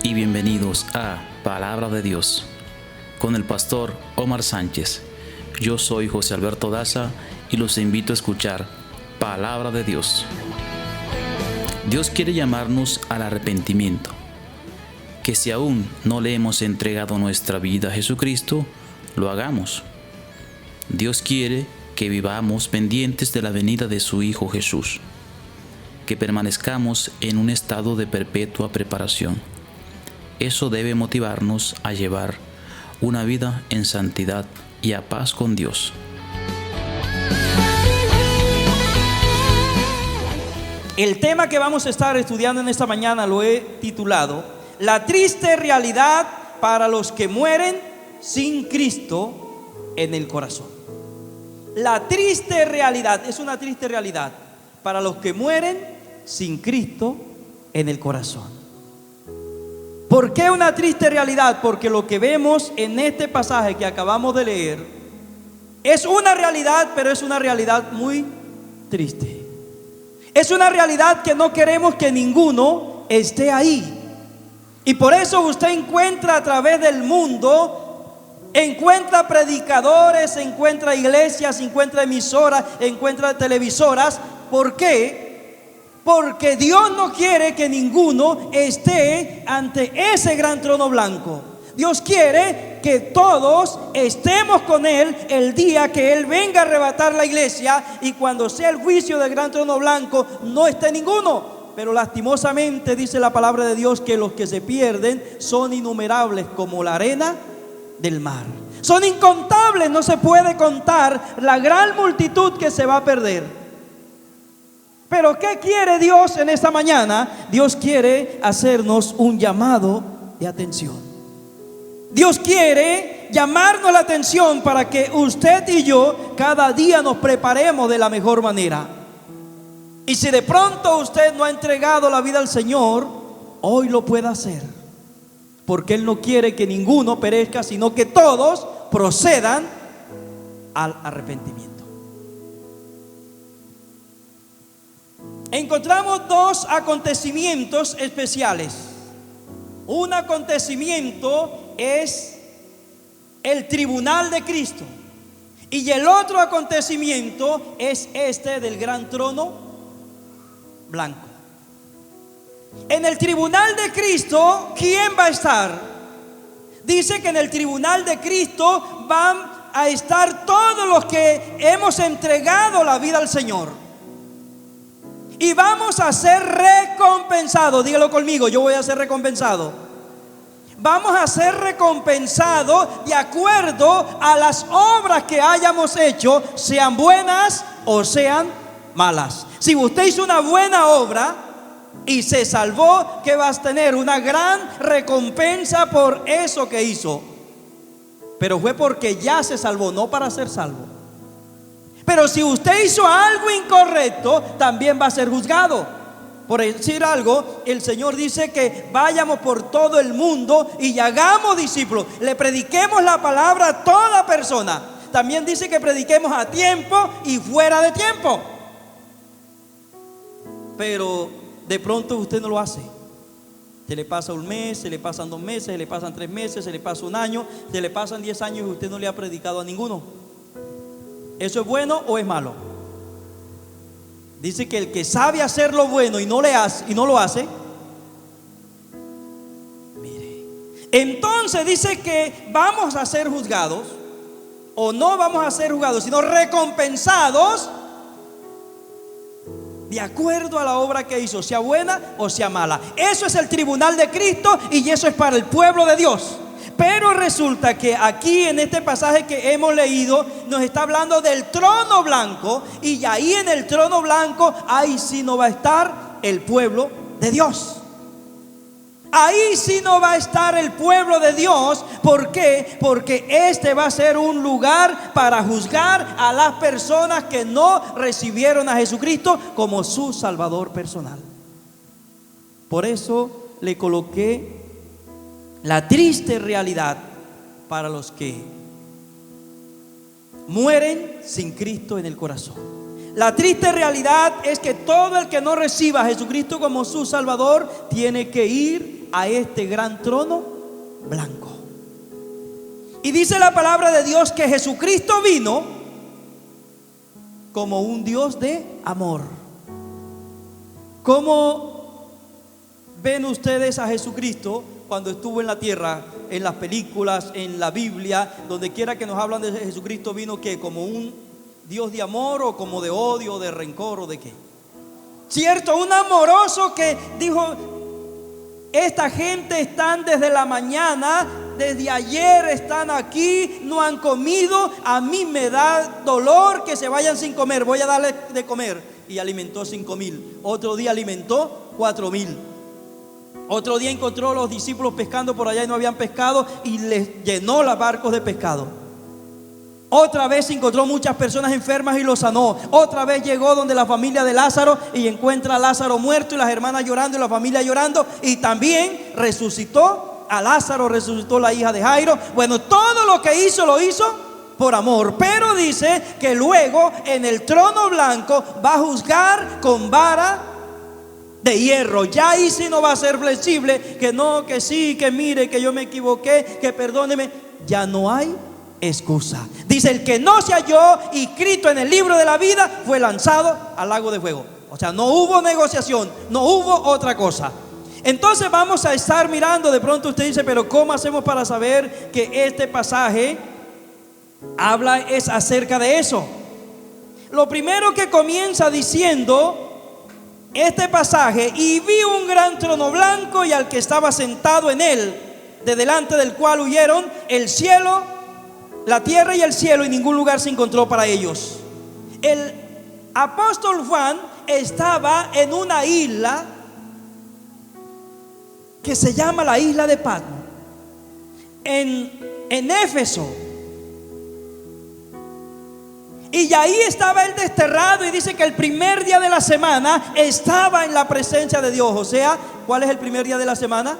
y bienvenidos a Palabra de Dios con el pastor Omar Sánchez. Yo soy José Alberto Daza y los invito a escuchar Palabra de Dios. Dios quiere llamarnos al arrepentimiento, que si aún no le hemos entregado nuestra vida a Jesucristo, lo hagamos. Dios quiere que vivamos pendientes de la venida de su Hijo Jesús, que permanezcamos en un estado de perpetua preparación. Eso debe motivarnos a llevar una vida en santidad y a paz con Dios. El tema que vamos a estar estudiando en esta mañana lo he titulado La triste realidad para los que mueren sin Cristo en el corazón. La triste realidad, es una triste realidad para los que mueren sin Cristo en el corazón. ¿Por qué una triste realidad? Porque lo que vemos en este pasaje que acabamos de leer es una realidad, pero es una realidad muy triste. Es una realidad que no queremos que ninguno esté ahí. Y por eso usted encuentra a través del mundo, encuentra predicadores, encuentra iglesias, encuentra emisoras, encuentra televisoras. ¿Por qué? Porque Dios no quiere que ninguno esté ante ese gran trono blanco. Dios quiere que todos estemos con Él el día que Él venga a arrebatar la iglesia, y cuando sea el juicio del gran trono blanco no esté ninguno. Pero lastimosamente dice la palabra de Dios que los que se pierden son innumerables como la arena del mar. Son incontables, no se puede contar la gran multitud que se va a perder. Pero ¿qué quiere Dios en esta mañana? Dios quiere hacernos un llamado de atención. Dios quiere llamarnos la atención para que usted y yo cada día nos preparemos de la mejor manera. Y si de pronto usted no ha entregado la vida al Señor, hoy lo puede hacer. Porque Él no quiere que ninguno perezca, sino que todos procedan al arrepentimiento. Encontramos dos acontecimientos especiales. Un acontecimiento es el tribunal de Cristo, y el otro acontecimiento es este del gran trono blanco. En el tribunal de Cristo, ¿quién va a estar? Dice que en el tribunal de Cristo van a estar todos los que hemos entregado la vida al Señor. Y vamos a ser recompensados. Dígalo conmigo, yo voy a ser recompensado. Vamos a ser recompensados de acuerdo a las obras que hayamos hecho, sean buenas o sean malas. Si usted hizo una buena obra y se salvó, ¿qué vas a tener? Una gran recompensa por eso que hizo. Pero fue porque ya se salvó, no para ser salvo. Pero si usted hizo algo incorrecto, también va a ser juzgado. Por decir algo, el Señor dice que vayamos por todo el mundo y hagamos discípulos. Le prediquemos la palabra a toda persona. También dice que prediquemos a tiempo y fuera de tiempo. Pero de pronto usted no lo hace. Se le pasa un mes, se le pasan 2 meses, se le pasan 3 meses, se le pasa 1 año, se le pasan 10 años y usted no le ha predicado a ninguno. ¿Eso es bueno o es malo? Dice que el que sabe hacer lo bueno y no lo hace, mire. Entonces dice que vamos a ser juzgados, o no vamos a ser juzgados, sino recompensados de acuerdo a la obra que hizo, sea buena o sea mala. Eso es el tribunal de Cristo, y eso es para el pueblo de Dios. Pero resulta que aquí en este pasaje que hemos leído nos está hablando del trono blanco, y ahí en el trono blanco, ahí sí no va a estar el pueblo de Dios. Ahí sí no va a estar el pueblo de Dios. ¿Por qué? Porque este va a ser un lugar para juzgar a las personas que no recibieron a Jesucristo como su Salvador personal. Por eso le coloqué la triste realidad para los que mueren sin Cristo en el corazón. La triste realidad es que todo el que no reciba a Jesucristo como su Salvador tiene que ir a este gran trono blanco. Y dice la palabra de Dios que Jesucristo vino como un Dios de amor. ¿Cómo ven ustedes a Jesucristo cuando estuvo en la tierra? En las películas, en la Biblia, donde quiera que nos hablan de Jesucristo, vino que como un Dios de amor, o como de odio, de rencor, o de qué. Cierto, un amoroso que dijo: esta gente están desde la mañana, desde ayer están aquí, no han comido, a mí me da dolor que se vayan sin comer, voy a darles de comer. Y alimentó 5,000. Otro día alimentó 4,000. Otro día encontró a los discípulos pescando por allá y no habían pescado, y les llenó los barcos de pescado. Otra vez encontró muchas personas enfermas y los sanó. Otra vez llegó donde la familia de Lázaro y encuentra a Lázaro muerto y las hermanas llorando y la familia llorando. Y también resucitó a Lázaro, resucitó la hija de Jairo. Bueno, todo lo que hizo lo hizo por amor. Pero dice que luego en el trono blanco va a juzgar con vara de hierro. Ya ahí sí no va a ser flexible, que no, que sí, que mire, que yo me equivoqué, que perdóneme. Ya no hay excusa. Dice: el que no se halló inscrito en el libro de la vida fue lanzado al lago de fuego. O sea, no hubo negociación, no hubo otra cosa. Entonces vamos a estar mirando. De pronto usted dice: pero ¿cómo hacemos para saber que este pasaje habla es acerca de eso? Lo primero que comienza diciendo este pasaje: y vi un gran trono blanco y al que estaba sentado en él, de delante del cual huyeron el cielo, la tierra y el cielo, y ningún lugar se encontró para ellos. El apóstol Juan estaba en una isla que se llama la isla de Patmos, en Éfeso. Y ahí estaba él desterrado, y dice que el primer día de la semana estaba en la presencia de Dios. O sea, ¿cuál es el primer día de la semana?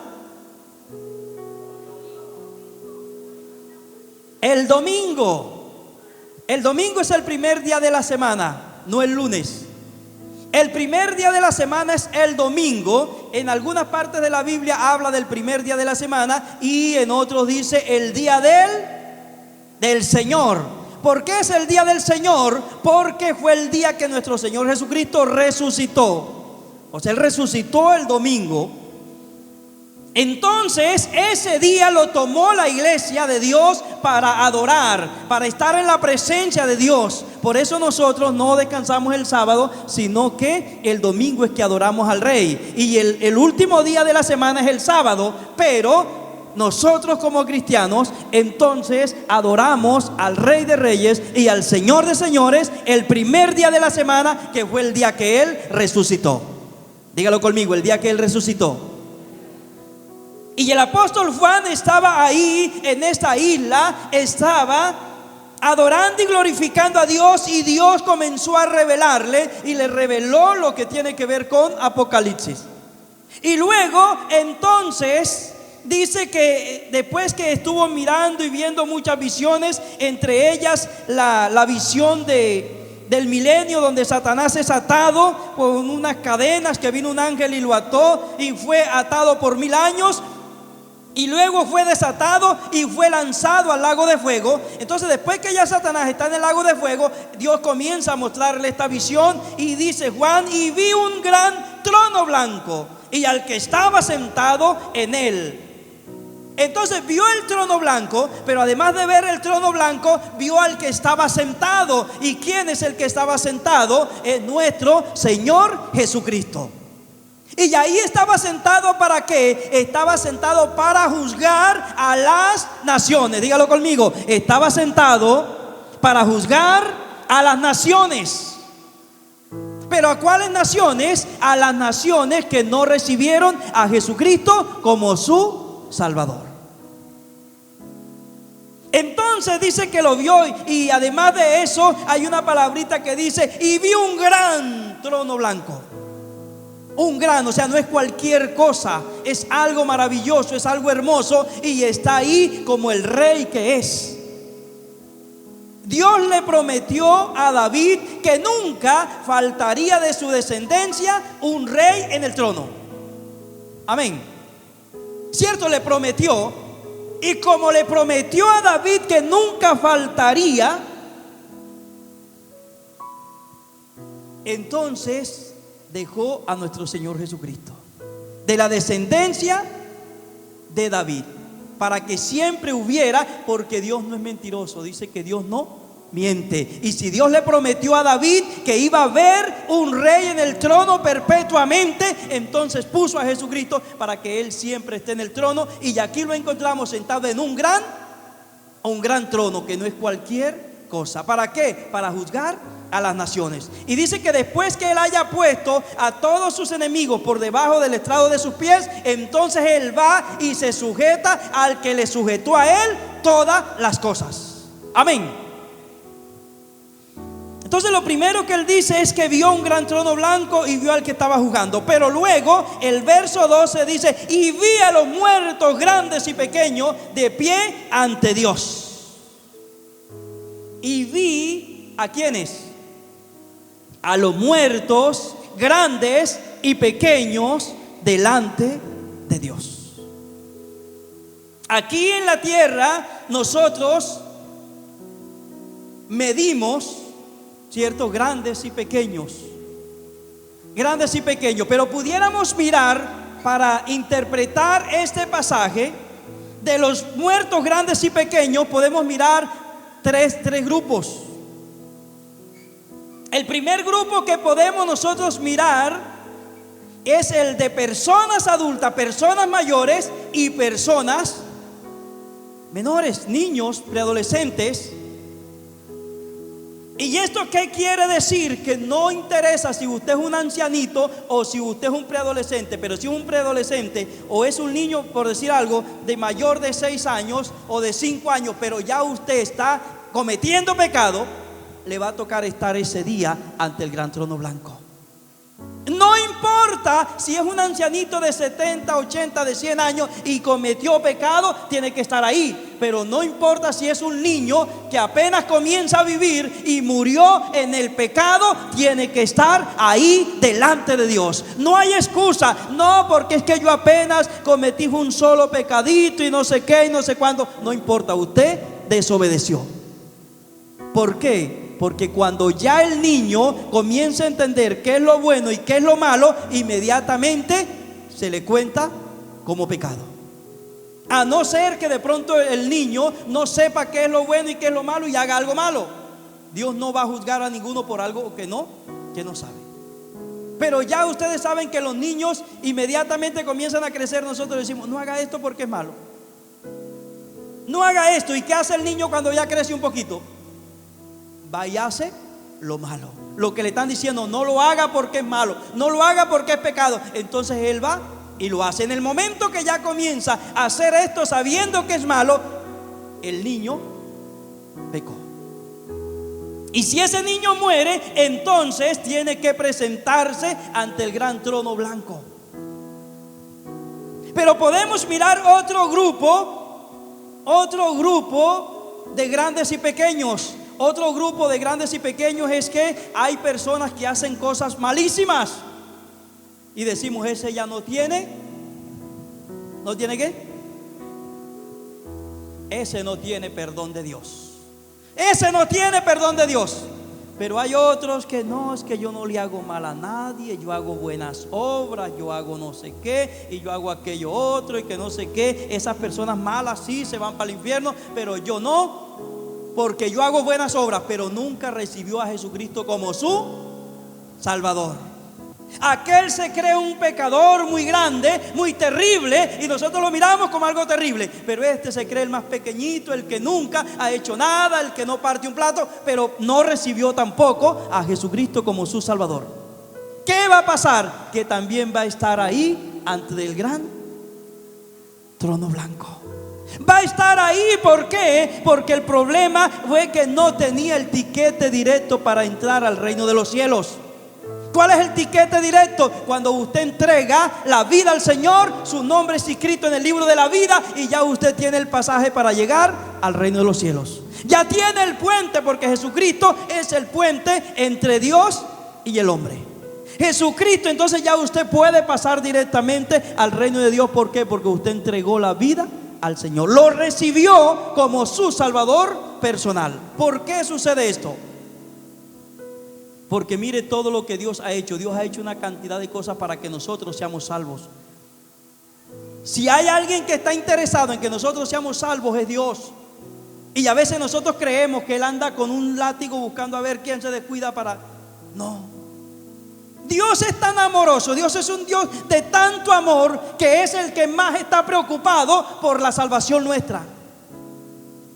El domingo. El domingo es el primer día de la semana, no el lunes. El primer día de la semana es el domingo. En algunas partes de la Biblia habla del primer día de la semana, y en otros dice el día del Señor. ¿Por qué es el día del Señor? Porque fue el día que nuestro Señor Jesucristo resucitó. O sea, Él resucitó el domingo. Entonces ese día lo tomó la iglesia de Dios para adorar, para estar en la presencia de Dios. Por eso nosotros no descansamos el sábado, sino que el domingo es que adoramos al Rey. Y el último día de la semana es el sábado. Pero nosotros como cristianos entonces adoramos al Rey de Reyes y al Señor de Señores el primer día de la semana, que fue el día que Él resucitó. Dígalo conmigo: el día que Él resucitó. Y el apóstol Juan estaba ahí en esta isla, estaba adorando y glorificando a Dios, y Dios comenzó a revelarle y le reveló lo que tiene que ver con Apocalipsis. Y luego entonces dice que después que estuvo mirando y viendo muchas visiones, entre ellas la visión del milenio, donde Satanás es atado con unas cadenas, que vino un ángel y lo ató, y fue atado por 1000 años. Y luego fue desatado y fue lanzado al lago de fuego. Entonces, después que ya Satanás está en el lago de fuego, Dios comienza a mostrarle esta visión. Y dice Juan: y vi un gran trono blanco y al que estaba sentado en él. Entonces vio el trono blanco, pero además de ver el trono blanco, vio al que estaba sentado. ¿Y quién es el que estaba sentado? Es nuestro Señor Jesucristo. Y ahí estaba sentado, ¿para qué? Estaba sentado para juzgar a las naciones. Dígalo conmigo: estaba sentado para juzgar a las naciones. ¿Pero a cuáles naciones? A las naciones que no recibieron a Jesucristo como su Salvador. Entonces dice que lo vio, y además de eso hay una palabrita que dice: y vi un gran trono blanco. Un gran, o sea, no es cualquier cosa, es algo maravilloso, es algo hermoso, y está ahí como el rey que es. Dios le prometió a David que nunca faltaría de su descendencia un rey en el trono. Amén. Cierto, le prometió. Y como le prometió a David que nunca faltaría, entonces dejó a nuestro Señor Jesucristo de la descendencia de David, para que siempre hubiera, porque Dios no es mentiroso, dice que Dios no miente. Y si Dios le prometió a David que iba a haber un rey en el trono perpetuamente, entonces puso a Jesucristo para que Él siempre esté en el trono. Y aquí lo encontramos sentado en un gran trono, que no es cualquier cosa. ¿Para qué? Para juzgar a las naciones. Y dice que después que Él haya puesto a todos sus enemigos por debajo del estrado de sus pies, entonces Él va y se sujeta al que le sujetó a Él todas las cosas. Amén. Entonces lo primero que Él dice es que vio un gran trono blanco y vio al que estaba juzgando. Pero luego el verso 12 dice: y vi a los muertos grandes y pequeños de pie ante Dios. Y vi ¿a quiénes? A los muertos grandes y pequeños delante de Dios. Aquí en la tierra nosotros medimos, ¿cierto? Grandes y pequeños. Grandes y pequeños. Pero pudiéramos mirar, para interpretar este pasaje de los muertos grandes y pequeños, podemos mirar tres grupos. El primer grupo que podemos nosotros mirar es el de personas adultas, personas mayores y personas menores, niños, preadolescentes. ¿Y esto qué quiere decir? Que no interesa si usted es un ancianito o si usted es un preadolescente, pero si es un preadolescente o es un niño, por decir algo, de mayor de 6 años o de 5 años, pero ya usted está cometiendo pecado, le va a tocar estar ese día ante el gran trono blanco. No importa si es un ancianito de 70, 80, de 100 años y cometió pecado, tiene que estar ahí. Pero no importa si es un niño que apenas comienza a vivir y murió en el pecado, tiene que estar ahí delante de Dios. No hay excusa. No, porque es que yo apenas cometí un solo pecadito y no sé qué y no sé cuándo. No importa, usted desobedeció. ¿Por qué? Porque cuando ya el niño comienza a entender qué es lo bueno y qué es lo malo, inmediatamente se le cuenta como pecado. A no ser que de pronto el niño no sepa qué es lo bueno y qué es lo malo y haga algo malo. Dios no va a juzgar a ninguno por algo que no sabe. Pero ya ustedes saben que los niños inmediatamente comienzan a crecer. Nosotros decimos: no haga esto porque es malo. No haga esto. ¿Y qué hace el niño cuando ya crece un poquito? Va y hace lo malo. Lo que le están diciendo: no lo haga porque es malo, no lo haga porque es pecado. Entonces él va y lo hace. En el momento que ya comienza a hacer esto sabiendo que es malo, el niño pecó. Y si ese niño muere, entonces tiene que presentarse ante el gran trono blanco. Pero podemos mirar otro grupo de grandes y pequeños. Otro grupo de grandes y pequeños es que hay personas que hacen cosas malísimas y decimos: ese ya ¿no tiene qué? Ese no tiene perdón de Dios. Ese no tiene perdón de Dios. Pero hay otros que no, es que yo no le hago mal a nadie, yo hago buenas obras, yo hago no sé qué y yo hago aquello otro y que no sé qué. Esas personas malas sí se van para el infierno, pero yo no, porque yo hago buenas obras. Pero nunca recibió a Jesucristo como su Salvador. Aquel se cree un pecador muy grande, muy terrible, y nosotros lo miramos como algo terrible. Pero este se cree el más pequeñito, el que nunca ha hecho nada, el que no parte un plato, pero no recibió tampoco a Jesucristo como su Salvador. ¿Qué va a pasar? Que también va a estar ahí ante el gran trono blanco. Va a estar ahí. ¿Por qué? Porque el problema fue que no tenía el tiquete directo para entrar al reino de los cielos. ¿Cuál es el tiquete directo? Cuando usted entrega la vida al Señor, su nombre es inscrito en el libro de la vida y ya usted tiene el pasaje para llegar al reino de los cielos. Ya tiene el puente, porque Jesucristo es el puente entre Dios y el hombre. Jesucristo, entonces ya usted puede pasar directamente al reino de Dios. ¿Por qué? Porque usted entregó la vida al Señor, lo recibió como su Salvador personal. ¿Por qué sucede esto? Porque mire todo lo que Dios ha hecho. Dios ha hecho una cantidad de cosas para que nosotros seamos salvos. Si hay alguien que está interesado en que nosotros seamos salvos, es Dios. Y a veces nosotros creemos que Él anda con un látigo buscando a ver quién se descuida para... No. Dios es tan amoroso, Dios es un Dios de tanto amor, que es el que más está preocupado por la salvación nuestra.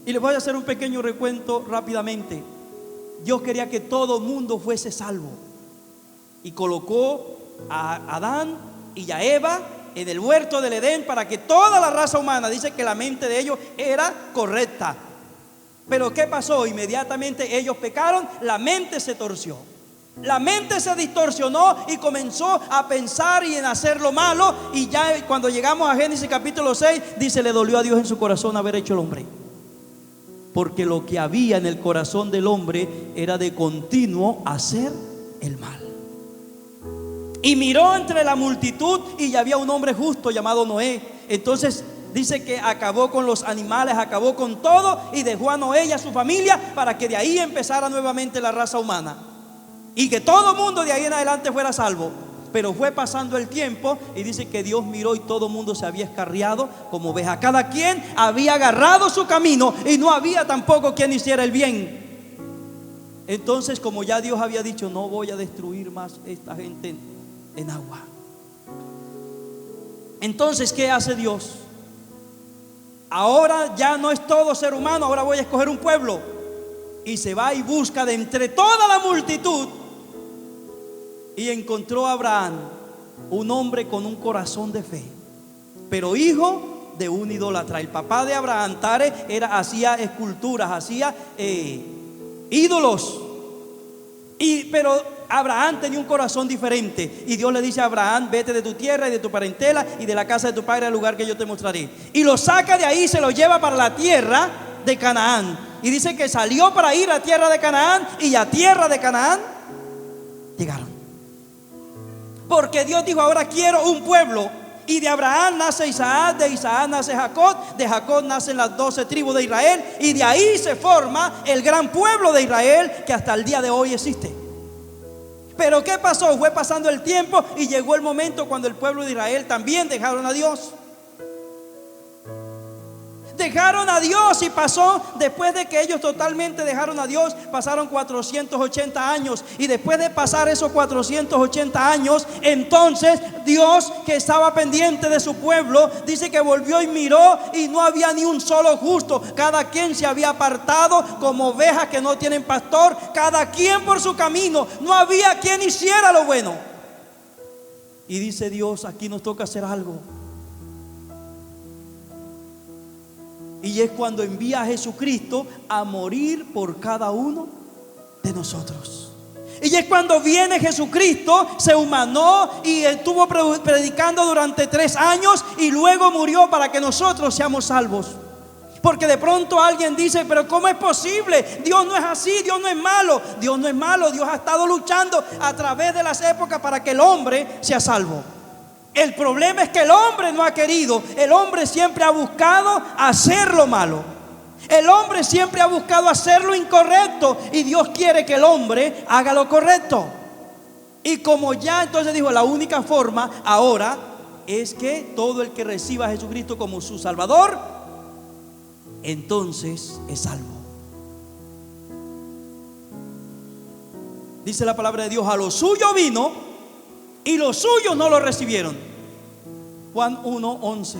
Y les voy a hacer un pequeño recuento rápidamente. Dios quería que todo mundo fuese salvo, y colocó a Adán y a Eva en el huerto del Edén para que toda la raza humana, dice que la mente de ellos era correcta. Pero ¿qué pasó? Inmediatamente ellos pecaron, la mente se torció. La mente se distorsionó y comenzó a pensar y en hacer lo malo. Y ya cuando llegamos a Génesis capítulo 6, dice: le dolió a Dios en su corazón haber hecho el hombre, porque lo que había en el corazón del hombre era de continuo hacer el mal. Y miró entre la multitud, y ya había un hombre justo llamado Noé. Entonces dice que acabó con los animales, acabó con todo, y dejó a Noé y a su familia para que de ahí empezara nuevamente la raza humana, y que todo el mundo de ahí en adelante fuera salvo. Pero fue pasando el tiempo, y dice que Dios miró y todo el mundo se había escarriado como oveja. Cada quien había agarrado su camino, y no había tampoco quien hiciera el bien. Entonces, como ya Dios había dicho: no voy a destruir más esta gente en agua. Entonces, ¿qué hace Dios? Ahora ya no es todo ser humano, ahora voy a escoger un pueblo. Y se va y busca de entre toda la multitud, y encontró a Abraham, un hombre con un corazón de fe, pero hijo de un idólatra. El papá de Abraham, Tare, hacía esculturas, hacía ídolos. Pero Abraham tenía un corazón diferente, y Dios le dice a Abraham: vete de tu tierra y de tu parentela y de la casa de tu padre al lugar que yo te mostraré. Y lo saca de ahí, se lo lleva para la tierra de Canaán. Y dice que salió para ir a tierra de Canaán, y a tierra de Canaán llegaron. Porque Dios dijo: ahora quiero un pueblo. Y de Abraham nace Isaac, de Isaac nace Jacob, de Jacob nacen las 12 tribus de Israel, y de ahí se forma el gran pueblo de Israel que hasta el día de hoy existe. Pero ¿qué pasó? Fue pasando el tiempo, y llegó el momento cuando el pueblo de Israel también dejaron a Dios. Dejaron a Dios, y pasó, después de que ellos totalmente dejaron a Dios, pasaron 480 años. Y después de pasar esos 480 años, entonces Dios, que estaba pendiente de su pueblo, dice que volvió y miró, y no había ni un solo justo. Cada quien se había apartado como ovejas que no tienen pastor, cada quien por su camino. No había quien hiciera lo bueno. Y dice Dios: aquí nos toca hacer algo. Y es cuando envía a Jesucristo a morir por cada uno de nosotros. Y es cuando viene Jesucristo, se humanó y estuvo predicando durante 3 años, y luego murió para que nosotros seamos salvos. Porque de pronto alguien dice: pero ¿cómo es posible? Dios no es así, Dios no es malo. Dios no es malo, Dios ha estado luchando a través de las épocas para que el hombre sea salvo. El problema es que el hombre no ha querido. El hombre siempre ha buscado hacer lo malo. El hombre siempre ha buscado hacer lo incorrecto, y Dios quiere que el hombre haga lo correcto. Y como ya entonces dijo, la única forma ahora es que todo el que reciba a Jesucristo como su Salvador, entonces es salvo. Dice la palabra de Dios: a lo suyo vino, y los suyos no lo recibieron. Juan 1:11.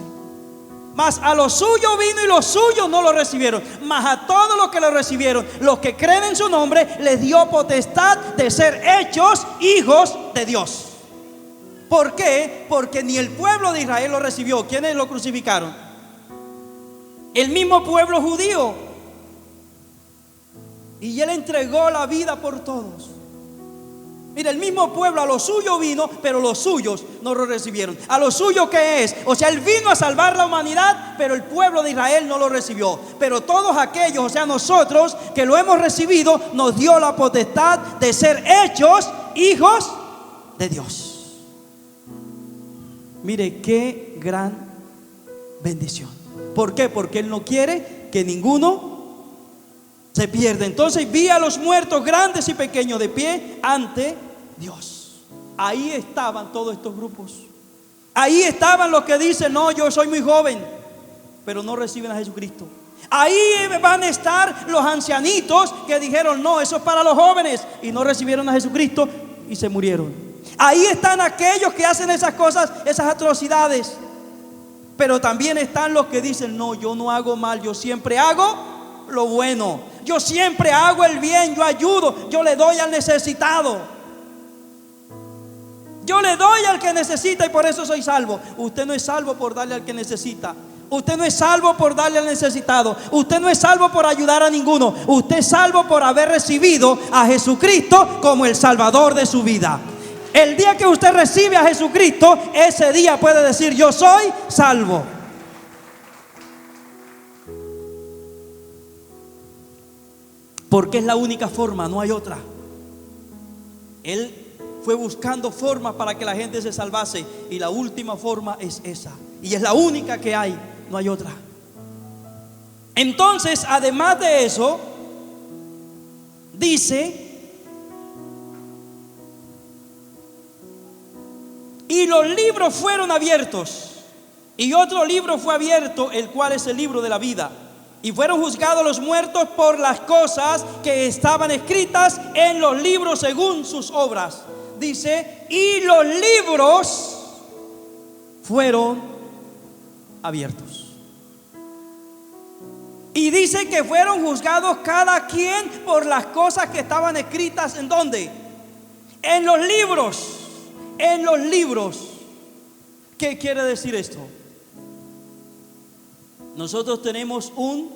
Mas a lo suyo vino, y los suyos no lo recibieron. Mas a todos los que lo recibieron, los que creen en su nombre, les dio potestad de ser hechos hijos de Dios. ¿Por qué? Porque ni el pueblo de Israel lo recibió. ¿Quiénes lo crucificaron? El mismo pueblo judío. Y él entregó la vida por todos. Mira, el mismo pueblo a lo suyo vino, pero los suyos no lo recibieron. A lo suyo, ¿qué es? O sea, él vino a salvar la humanidad, pero el pueblo de Israel no lo recibió. Pero todos aquellos, o sea, nosotros que lo hemos recibido, nos dio la potestad de ser hechos hijos de Dios. Mire qué gran bendición. ¿Por qué? Porque Él no quiere que ninguno se pierda. Entonces vi a los muertos grandes y pequeños de pie ante Dios. Ahí estaban todos estos grupos. Ahí estaban los que dicen: no, yo soy muy joven, pero no reciben a Jesucristo. Ahí van a estar los ancianitos que dijeron: no, eso es para los jóvenes, y no recibieron a Jesucristo y se murieron. Ahí están aquellos que hacen esas cosas, esas atrocidades. Pero también están los que dicen: no, yo no hago mal, yo siempre hago lo bueno, yo siempre hago el bien, yo ayudo, yo le doy al necesitado, yo le doy al que necesita, y por eso soy salvo. Usted no es salvo por darle al que necesita. Usted no es salvo por darle al necesitado. Usted no es salvo por ayudar a ninguno. Usted es salvo por haber recibido a Jesucristo como el Salvador de su vida. El día que usted recibe a Jesucristo, ese día puede decir: yo soy salvo. Porque es la única forma, no hay otra. Él fue buscando formas para que la gente se salvase, y la última forma es esa, y es la única que hay, no hay otra. Entonces, además de eso, dice: y los libros fueron abiertos, y otro libro fue abierto, el cual es el libro de la vida. Y fueron juzgados los muertos por las cosas que estaban escritas en los libros según sus obras. Dice: y los libros fueron abiertos. Y dice que fueron juzgados cada quien por las cosas que estaban escritas. ¿En dónde? En los libros. En los libros. ¿Qué quiere decir esto? Nosotros tenemos un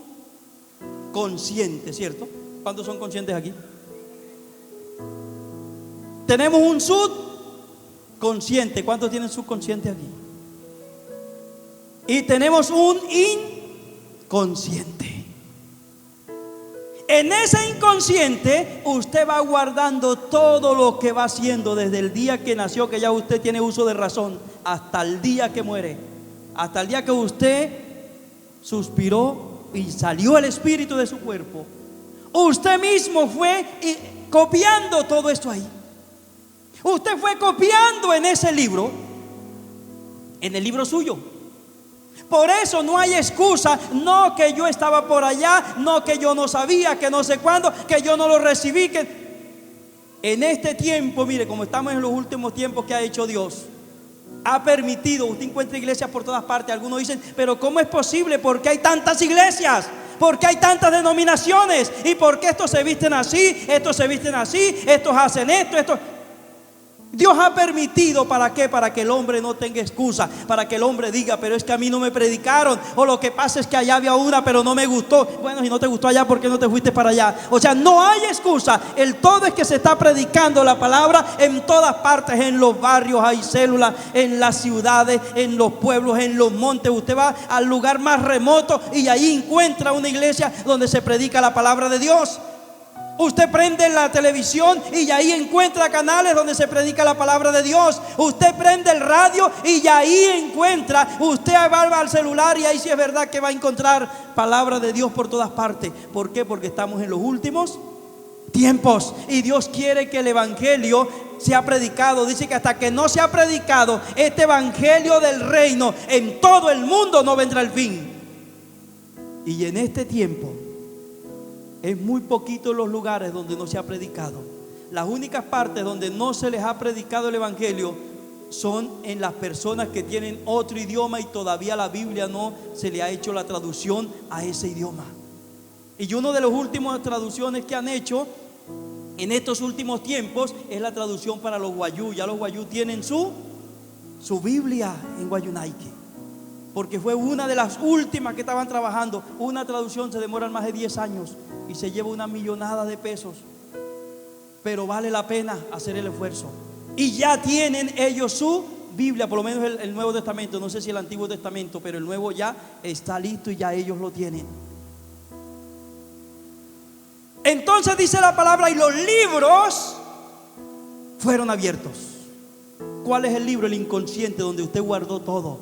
consciente, ¿cierto? ¿Cuántos son conscientes aquí? Tenemos un subconsciente. ¿Cuántos tienen subconsciente aquí? Y tenemos un inconsciente. En ese inconsciente usted va guardando todo lo que va haciendo desde el día que nació, que ya usted tiene uso de razón, hasta el día que muere, hasta el día que usted suspiró y salió el espíritu de su cuerpo. Usted mismo fue copiando todo esto ahí. Usted fue copiando en ese libro, en el libro suyo. Por eso no hay excusa. No, que yo estaba por allá, no, que yo no sabía, que no sé cuándo, que yo no lo recibí, que en este tiempo, mire, como estamos en los últimos tiempos que ha hecho Dios, ha permitido, usted encuentra iglesias por todas partes. Algunos dicen: pero ¿cómo es posible? ¿Por qué hay tantas iglesias? ¿Por qué hay tantas denominaciones? ¿Y por qué estos se visten así? Estos se visten así, estos hacen esto. Dios ha permitido, ¿para qué? Para que el hombre no tenga excusa, para que el hombre diga: pero es que a mí no me predicaron, o lo que pasa es que allá había una pero no me gustó. Bueno, si no te gustó allá, ¿por qué no te fuiste para allá? O sea, no hay excusa. El todo es que se está predicando la palabra en todas partes. En los barrios hay células, en las ciudades, en los pueblos, en los montes. Usted va al lugar más remoto y ahí encuentra una iglesia donde se predica la palabra de Dios. Usted prende la televisión y ahí encuentra canales donde se predica la palabra de Dios. Usted prende el radio y ahí encuentra. Usted va al celular y ahí sí es verdad que va a encontrar palabra de Dios por todas partes. ¿Por qué? Porque estamos en los últimos tiempos y Dios quiere que el evangelio sea predicado. Dice que hasta que no sea predicado este evangelio del reino en todo el mundo, no vendrá el fin. Y en este tiempo es muy poquito los lugares donde no se ha predicado. Las únicas partes donde no se les ha predicado el evangelio son en las personas que tienen otro idioma y todavía la Biblia no se le ha hecho la traducción a ese idioma. Y una de las últimas traducciones que han hecho en estos últimos tiempos es la traducción para los guayú. Ya los guayú tienen su Biblia en Guayunaike, porque fue una de las últimas que estaban trabajando. Una traducción se demora más de 10 años y se lleva una millonada de pesos, pero vale la pena hacer el esfuerzo. Y ya tienen ellos su Biblia, por lo menos el Nuevo Testamento. No sé si el Antiguo Testamento, pero el Nuevo ya está listo y ya ellos lo tienen. Entonces dice la palabra: y los libros fueron abiertos. ¿Cuál es el libro? El inconsciente, donde usted guardó todo.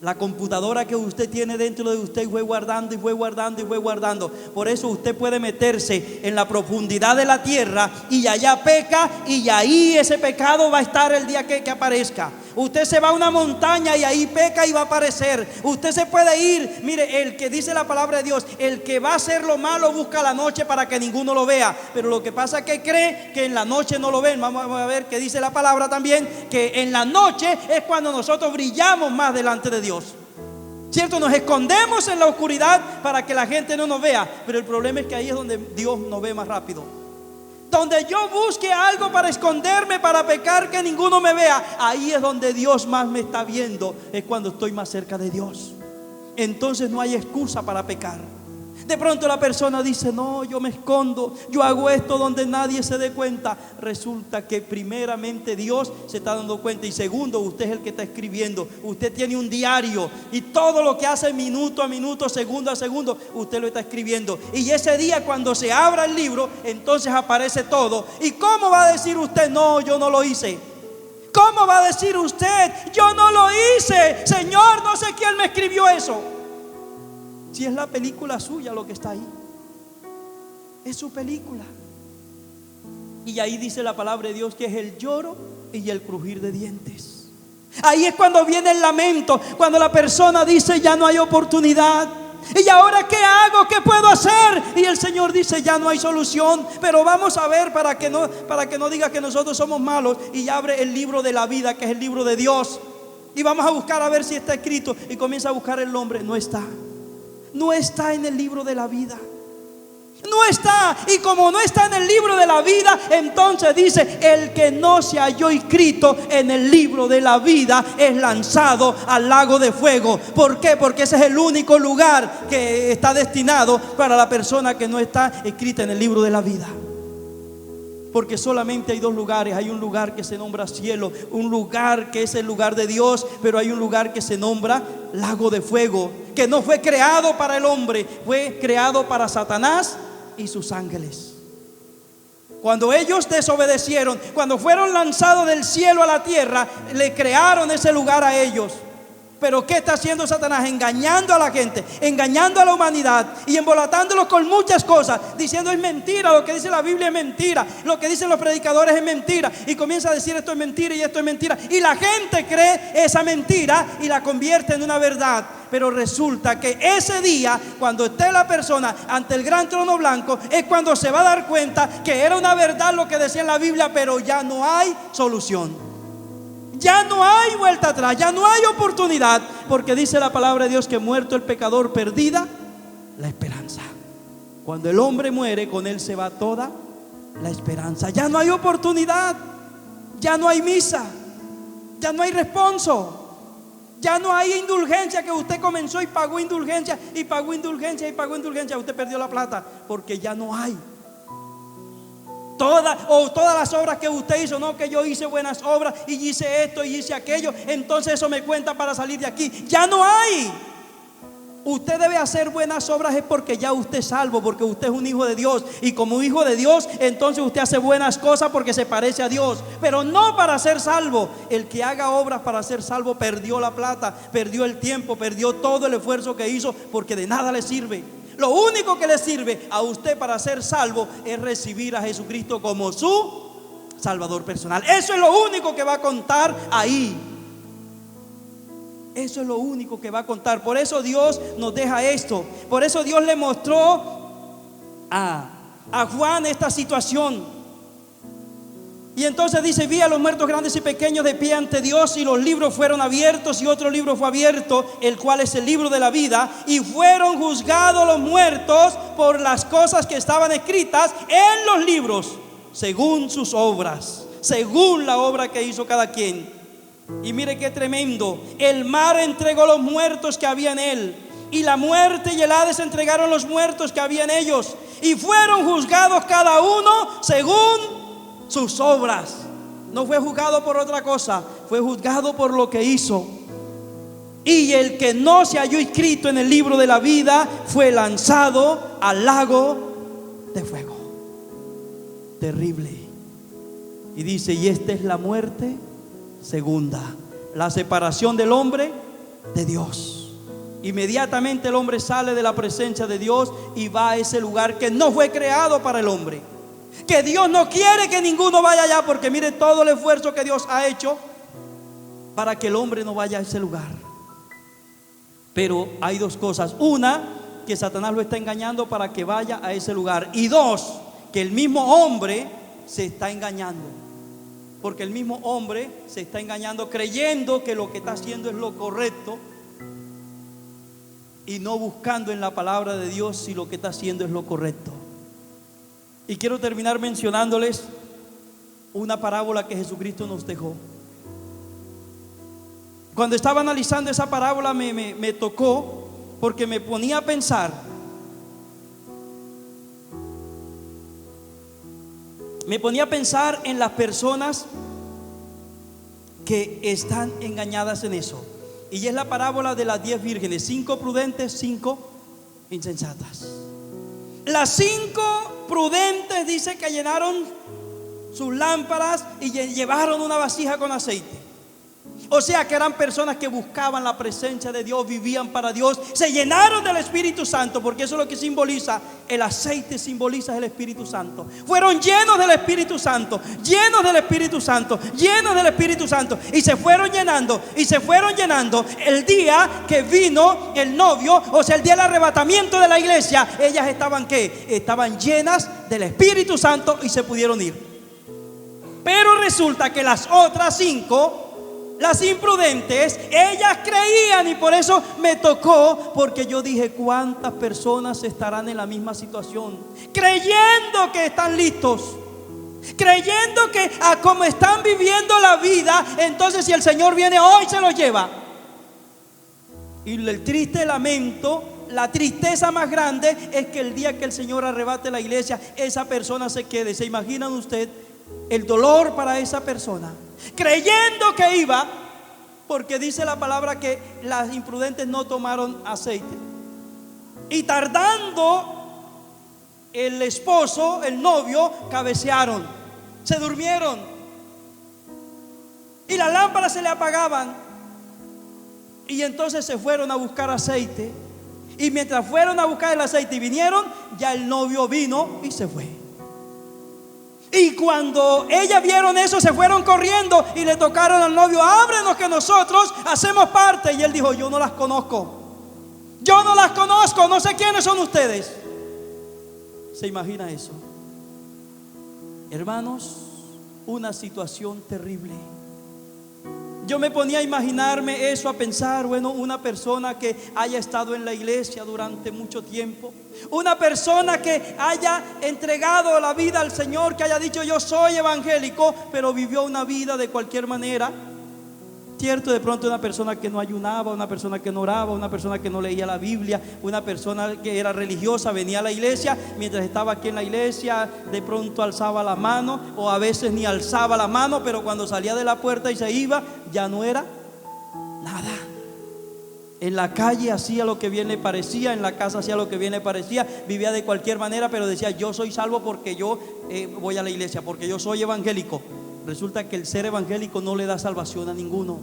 La computadora que usted tiene dentro de usted, y fue guardando y fue guardando y fue guardando. Por eso usted puede meterse en la profundidad de la tierra y allá peca, y ahí ese pecado va a estar el día que aparezca. Usted se va a una montaña y ahí peca y va a aparecer. Usted se puede ir. Mire, el que dice la palabra de Dios, el que va a hacer lo malo busca la noche para que ninguno lo vea. Pero lo que pasa es que cree que en la noche no lo ven. Vamos a ver que dice la palabra también, que en la noche es cuando nosotros brillamos más delante de Dios. ¿Cierto? Nos escondemos en la oscuridad para que la gente no nos vea. Pero el problema es que ahí es donde Dios nos ve más rápido. Donde yo busque algo para esconderme, para pecar, que ninguno me vea, ahí es donde Dios más me está viendo. Es cuando estoy más cerca de Dios. Entonces no hay excusa para pecar. De pronto la persona dice: no, yo me escondo, yo hago esto donde nadie se dé cuenta. Resulta que primeramente Dios se está dando cuenta, y segundo, usted es el que está escribiendo. Usted tiene un diario y todo lo que hace minuto a minuto, segundo a segundo, usted lo está escribiendo. Y ese día, cuando se abra el libro, entonces aparece todo. ¿Y cómo va a decir usted: no, yo no lo hice? ¿Cómo va a decir usted: yo no lo hice, Señor, no sé quién me escribió eso? Si es la película suya lo que está ahí, es su película. Y ahí dice la palabra de Dios que es el lloro y el crujir de dientes. Ahí es cuando viene el lamento, cuando la persona dice: ya no hay oportunidad. ¿Y ahora qué hago? ¿Qué puedo hacer? Y el Señor dice: ya no hay solución. Pero vamos a ver, para que no diga que nosotros somos malos, y abre el libro de la vida, que es el libro de Dios, y vamos a buscar a ver si está escrito. Y comienza a buscar el nombre. No está. No está en el libro de la vida. No está. Y como no está en el libro de la vida, entonces dice: el que no se halló inscrito en el libro de la vida es lanzado al lago de fuego. ¿Por qué? Porque ese es el único lugar que está destinado para la persona que no está escrita en el libro de la vida. Porque solamente hay dos lugares. Hay un lugar que se nombra cielo, un lugar que es el lugar de Dios, pero hay un lugar que se nombra lago de fuego, que no fue creado para el hombre, fue creado para Satanás y sus ángeles. Cuando ellos desobedecieron, cuando fueron lanzados del cielo a la tierra, le crearon ese lugar a ellos. Pero ¿qué está haciendo Satanás? Engañando a la gente, engañando a la humanidad y embolatándolos con muchas cosas, diciendo: es mentira, lo que dice la Biblia es mentira, lo que dicen los predicadores es mentira. Y comienza a decir: esto es mentira y esto es mentira. Y la gente cree esa mentira y la convierte en una verdad. Pero resulta que ese día, cuando esté la persona ante el gran trono blanco, es cuando se va a dar cuenta que era una verdad lo que decía en la Biblia, pero ya no hay solución. Ya no hay vuelta atrás, ya no hay oportunidad, porque dice la palabra de Dios que muerto el pecador, perdida la esperanza. Cuando el hombre muere, con él se va toda la esperanza. Ya no hay oportunidad, ya no hay misa, ya no hay responso, ya no hay indulgencia, que usted comenzó y pagó indulgencia y pagó indulgencia y pagó indulgencia. Usted perdió la plata, porque ya no hay. Todas las obras que usted hizo, no, que yo hice buenas obras y hice esto y hice aquello, entonces eso me cuenta para salir de aquí. Ya no hay. Usted debe hacer buenas obras es porque ya usted es salvo, porque usted es un hijo de Dios. Y como hijo de Dios, entonces usted hace buenas cosas porque se parece a Dios, pero no para ser salvo. El que haga obras para ser salvo perdió la plata, perdió el tiempo, perdió todo el esfuerzo que hizo, porque de nada le sirve. Lo único que le sirve a usted para ser salvo es recibir a Jesucristo como su Salvador personal. Eso es lo único que va a contar ahí. Eso es lo único que va a contar. Por eso Dios nos deja esto. Por eso Dios le mostró a Juan esta situación. Y entonces dice: vi a los muertos grandes y pequeños de pie ante Dios, y los libros fueron abiertos, y otro libro fue abierto, el cual es el libro de la vida, y fueron juzgados los muertos por las cosas que estaban escritas en los libros, según sus obras, según la obra que hizo cada quien. Y mire qué tremendo: el mar entregó los muertos que había en él, y la muerte y el Hades entregaron los muertos que había en ellos, y fueron juzgados cada uno según sus obras. No fue juzgado por otra cosa, fue juzgado por lo que hizo. Y el que no se halló inscrito en el libro de la vida fue lanzado al lago de fuego. Terrible. Y dice: y esta es la muerte segunda, la separación del hombre de Dios. Inmediatamente el hombre sale de la presencia de Dios y va a ese lugar que no fue creado para el hombre, que Dios no quiere que ninguno vaya allá, porque mire todo el esfuerzo que Dios ha hecho para que el hombre no vaya a ese lugar. Pero hay dos cosas: una, que Satanás lo está engañando para que vaya a ese lugar, y dos, que el mismo hombre se está engañando, porque el mismo hombre se está engañando creyendo que lo que está haciendo es lo correcto y no buscando en la palabra de Dios si lo que está haciendo es lo correcto. Y quiero terminar mencionándoles una parábola que Jesucristo nos dejó. Cuando estaba analizando esa parábola me tocó, porque me ponía a pensar. Me ponía a pensar en las personas que están engañadas en eso. Y es la parábola de las 10 vírgenes: 5 prudentes, 5 insensatas. Las 5 prudentes dice que llenaron sus lámparas y llevaron una vasija con aceite. O sea que eran personas que buscaban la presencia de Dios, vivían para Dios, se llenaron del Espíritu Santo, porque eso es lo que simboliza. El aceite simboliza el Espíritu Santo. Fueron llenos del Espíritu Santo, llenos del Espíritu Santo, llenos del Espíritu Santo, y se fueron llenando, y se fueron llenando. El día que vino el novio, o sea, el día del arrebatamiento de la iglesia, ellas estaban ¿qué? Estaban llenas del Espíritu Santo y se pudieron ir. Pero resulta que las otras 5, las imprudentes, ellas creían, y por eso me tocó, porque yo dije: ¿cuántas personas estarán en la misma situación? Creyendo que están listos, creyendo que como están viviendo la vida, entonces si el Señor viene hoy se los lleva. Y el triste lamento, la tristeza más grande es que el día que el Señor arrebate la iglesia, esa persona se quede. ¿Se imaginan usted el dolor para esa persona? Creyendo que iba, porque dice la palabra que las imprudentes no tomaron aceite, y tardando el esposo, el novio, cabecearon, se durmieron, y las lámparas se le apagaban. Y entonces se fueron a buscar aceite, y mientras fueron a buscar el aceite y vinieron, ya el novio vino y se fue. Y cuando ellas vieron eso, se fueron corriendo y le tocaron al novio: ábrenos, que nosotros hacemos parte. Y él dijo: yo no las conozco, yo no las conozco, no sé quiénes son ustedes. ¿Se imagina eso? Hermanos, una situación terrible. Yo me ponía a imaginarme eso, a pensar, bueno, una persona que haya estado en la iglesia durante mucho tiempo, una persona que haya entregado la vida al Señor, que haya dicho: yo soy evangélico, pero vivió una vida de cualquier manera. Cierto, de pronto una persona que no ayunaba, una persona que no oraba, una persona que no leía la Biblia, una persona que era religiosa, venía a la iglesia, mientras estaba aquí en la iglesia de pronto alzaba la mano, o a veces ni alzaba la mano, pero cuando salía de la puerta y se iba, ya no era nada. En la calle hacía lo que bien le parecía, en la casa hacía lo que bien le parecía, vivía de cualquier manera, pero decía: yo soy salvo porque yo voy a la iglesia, porque yo soy evangélico. Resulta que el ser evangélico no le da salvación a ninguno.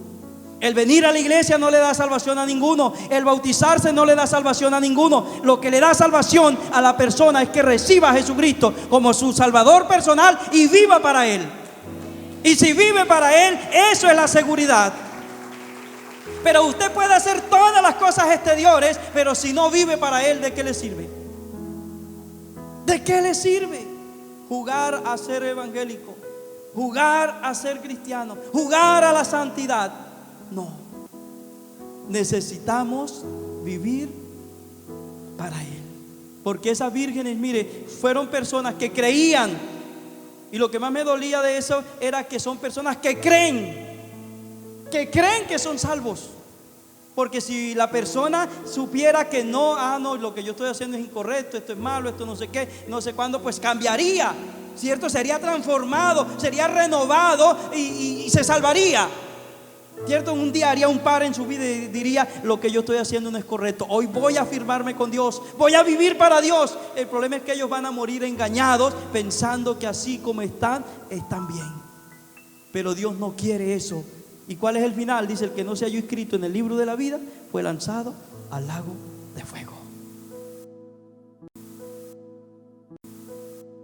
El venir a la iglesia no le da salvación a ninguno. El bautizarse no le da salvación a ninguno. Lo que le da salvación a la persona es que reciba a Jesucristo como su Salvador personal y viva para Él. Y si vive para Él, eso es la seguridad. Pero usted puede hacer todas las cosas exteriores, pero si no vive para Él, ¿de qué le sirve? ¿De qué le sirve jugar a ser evangélico? Jugar a ser cristiano, jugar a la santidad. No, necesitamos vivir para Él. Porque esas vírgenes, mire, fueron personas que creían. Y lo que más me dolía de eso era que son personas que creen que son salvos. Porque si la persona supiera que no, lo que yo estoy haciendo es incorrecto, esto es malo, esto no sé qué, no sé cuándo, pues cambiaría, ¿cierto? Sería transformado, sería renovado y se salvaría, ¿cierto? Un día haría un par en su vida y diría: lo que yo estoy haciendo no es correcto, hoy voy a afirmarme con Dios, voy a vivir para Dios. El problema es que ellos van a morir engañados, pensando que así como están bien. Pero Dios no quiere eso ¿Y cuál es el final? Dice: el que no se halló inscrito en el libro de la vida fue lanzado al lago de fuego.